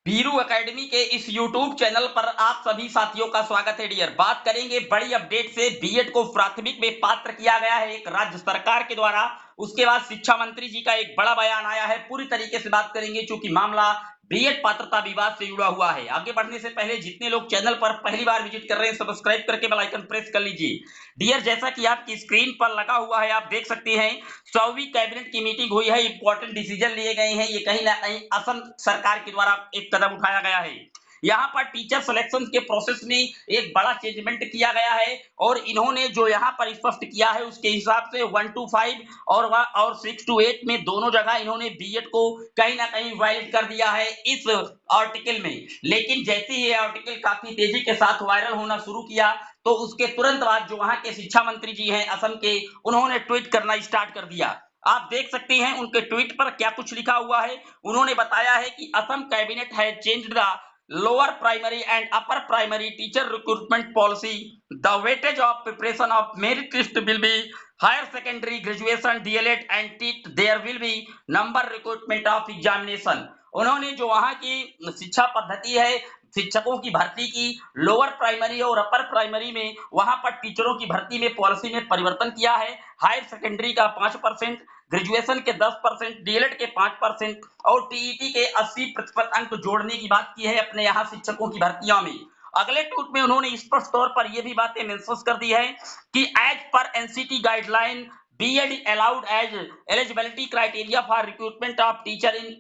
Veeru academy के इस YouTube channel पर आप सभी साथियों का स्वागत है डियर। बात करेंगे बड़ी अपडेट से। बीएड को प्राथमिक में पात्र किया गया है एक राज्य सरकार के द्वारा। उसके बाद शिक्षा मंत्री जी का एक बड़ा बयान आया है। पूरी तरीके से बात करेंगे क्योंकि मामला बीएड पात्रता विवाद से जुड़ा हुआ है। आगे बढ़ने से पहले जितने लोग चैनल पर पहली बार विजिट कर रहे हैं, सब्सक्राइब करके बेल आइकन प्रेस कर लीजिए। डियर, जैसा कि आपकी स्क्रीन पर लगा हुआ है, आप देख सकते हैं 100वीं कैबिनेट की मीटिंग हुई है। इंपॉर्टेंट डिसीजन लिए गए हैं। ये कहीं ना कहीं असम सरकार के द्वारा एक कदम उठाया गया है। यहाँ पर टीचर सिलेक्शन के प्रोसेस में एक बड़ा चेंजमेंट किया गया है और इन्होंने जो यहाँ पर स्पष्ट किया है उसके हिसाब से 1 to 5 और 6 to 8 में दोनों जगह इन्होंने बीएड को कहीं ना कहीं वायलेट कर दिया है इस आर्टिकल में। लेकिन जैसे ही ये आर्टिकल काफी तेजी के साथ वायरल होना शुरू किया तो उसके तुरंत बाद जो वहां के शिक्षा मंत्री जी हैं असम के, उन्होंने ट्वीट करना स्टार्ट कर दिया। आप देख सकते हैं उनके ट्वीट पर क्या कुछ लिखा हुआ है। उन्होंने बताया है कि असम कैबिनेट है changed the lower primary and upper primary teacher recruitment policy. The weightage of preparation of merit list will be higher secondary graduation DElEd and TET there will be number recruitment of examination. उन्होंने जो वहां की शिक्षा पद्धति है शिक्षकों की भर्ती की लोअर प्राइमरी और अपर प्राइमरी में वहां पर टीचरों की भर्ती में पॉलिसी में परिवर्तन किया है। हायर सेकेंडरी का 5%, ग्रेजुएशन के 10%, डीएलएड के 5% और टीईटी के 80% अंक जोड़ने की बात की है अपने यहाँ शिक्षकों की भर्तियों में। अगले ट्वीट में उन्होंने स्पष्ट तौर पर यह भी बातें मेंशन कर दी है कि as per NCT guideline BEd allowed as eligibility criteria for recruitment of teacher in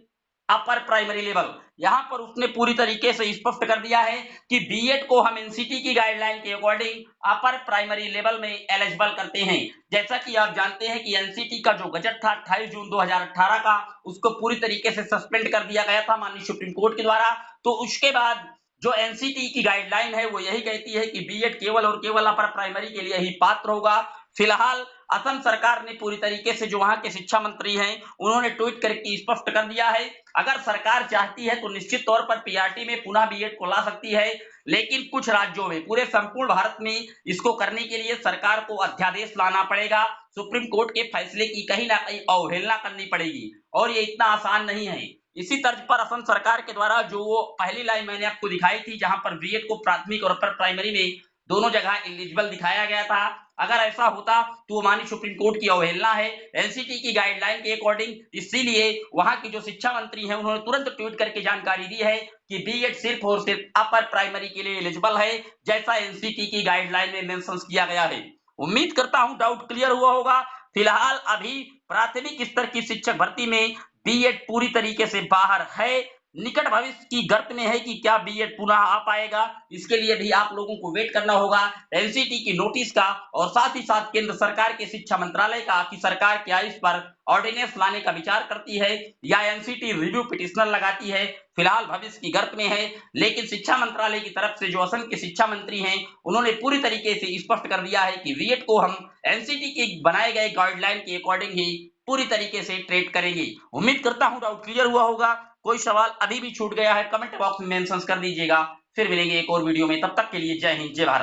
upper primary level. यहां पर उसने पूरी तरीके से स्पष्ट कर दिया है कि बीएड को हम एनसीटी की गाइडलाइन के अकॉर्डिंग अपर प्राइमरी लेवल में एलिजिबल करते हैं। जैसा कि आप जानते हैं कि एनसीटी का जो गजट था 28 जून 2018 का, उसको पूरी तरीके से सस्पेंड कर दिया गया था माननीय सुप्रीम कोर्ट के द्वारा। तो उसके बाद जो एनसीटी की गाइडलाइन है वो यही कहती है कि बीएड केवल और केवल अपर प्राइमरी के लिए ही पात्र होगा। फिलहाल असम सरकार ने पूरी तरीके से जो वहां के शिक्षा मंत्री हैं उन्होंने ट्वीट करके स्पष्ट कर दिया है अगर सरकार चाहती है तो निश्चित तौर पर पीआरटी में पुनः बीएड को ला सकती है। लेकिन कुछ राज्यों में, पूरे संपूर्ण भारत में इसको करने के लिए सरकार को अध्यादेश लाना पड़ेगा। सुप्रीम कोर्ट के फैसले की कहीं ना कहीं अवहेलना करनी पड़ेगी और ये इतना आसान नहीं है। इसी तर्ज पर असम सरकार के द्वारा जो वो पहली लाइन मैंने आपको दिखाई थी जहां पर बीएड को प्राथमिक और अपर प्राइमरी में दोनों जगह एलिजिबल दिखाया गया था, अगर ऐसा होता तो माननीय सुप्रीम कोर्ट की अवहेलना है एनसीटी की गाइडलाइन के अकॉर्डिंग। इसीलिए वहां की जो शिक्षा मंत्री हैं उन्होंने तुरंत ट्वीट करके जानकारी दी है कि बीएड सिर्फ और सिर्फ अपर प्राइमरी के लिए एलिजिबल है, जैसा एनसीटी की गाइडलाइन में मेंशन किया गया है। उम्मीद करता हूं डाउट क्लियर हुआ होगा। फिलहाल अभी प्राथमिक स्तर की शिक्षक भर्ती में बीएड पूरी तरीके से बाहर है। निकट भविष्य की गर्त में है कि क्या बीएड पुनः आ पाएगा, इसके लिए भी आप लोगों को वेट करना होगा एनसीटी की नोटिस का और साथ ही साथ केंद्र सरकार के शिक्षा मंत्रालय का कि सरकार क्या इस पर ऑर्डिनेंस लाने का विचार करती है या एनसीटी रिव्यू पिटिशनर लगाती है। फिलहाल भविष्य की गर्त में है, लेकिन शिक्षा मंत्रालय की तरफ से जो असम के शिक्षा मंत्री हैं उन्होंने पूरी तरीके से स्पष्ट कर दिया है कि बीएड को हम एनसीटी के बनाए गए गाइडलाइन के अकॉर्डिंग ही पूरी तरीके से ट्रीट करेंगे। उम्मीद करता हूं डाउट क्लियर हुआ होगा। कोई सवाल अभी भी छूट गया है कमेंट बॉक्स में मेंशन कर दीजिएगा। फिर मिलेंगे एक और वीडियो में, तब तक के लिए जय हिंद जय भारत।